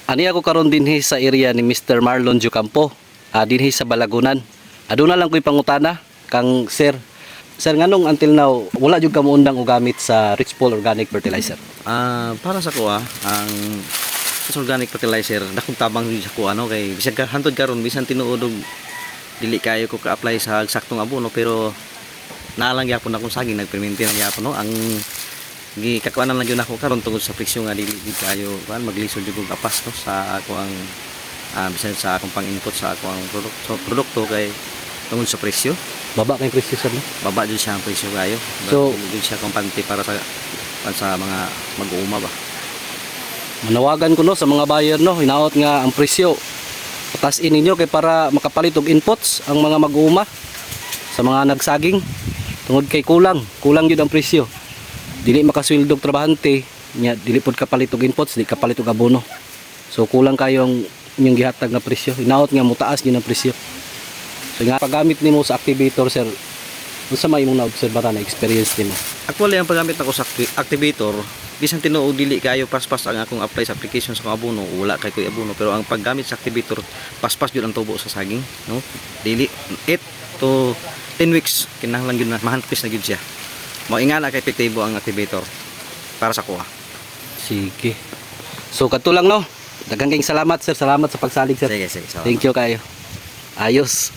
Ani ako karon dinhi sa area ni Mr. Marlon Jucampo, dinhi sa Balagunan. Aduna lang ko'y pangutana kang sir. Sir, nganong until now wala jud ka moundang og gamit sa Rich Paul Organic Fertilizer? Para sa kuha, ang sa organic fertilizer, dakong tabang sa kuha, no? Kay bisag hantod karon bisan tinuod og dili kayo ko ka-apply sa saktong abono, pero naalang gyapon akong saging nagpermente na gyapon, no? Ang gikakuanan lang yun ako karon tungod sa presyo nga dili kayo maglisod jud og apas, no? Sa ako ang bisan sa akong pang-input sa ako ang produkto kay tungod sa presyo. Baba kay presyo sir, no? Baba jud siya ang presyo kayo. So, jud siya kumpante para sa mga mag-uuma ba. Manawagan ko no sa mga buyer, no, hinaot nga ang presyo patasin ninyo kay para makapalit og inputs ang mga mag-uuma sa mga nagsaging tungod kay kulang jud ang presyo. Dili makasweldo og trabahante nya, dili pod kapalit og inputs, dili kapalit og abono, so kulang kayo ang inyong gihatag nga presyo. Hinaot nga mutaas gyud ang presyo. So nga paggamit nimo sa activator sir, unsa may imong naobserbahan na experience nimo? Actually, ang paggamit nako sa activator, bisan tinuod dili kayo paspas ang akong apply sa application sa akong abono, wala kay koy abono, pero ang paggamit sa activator paspas jud ang tubo sa saging, no? Dili 8 to 10 weeks kinahanglan gyud na mahanpis na gyud siya. Mao ingana kay epektibo ang activator para sa kuha. Sige. So kadto lang no. Daghang kayong salamat sir, salamat sa pagsalig sir. Sige, salamat. Thank you kayo. Ayos.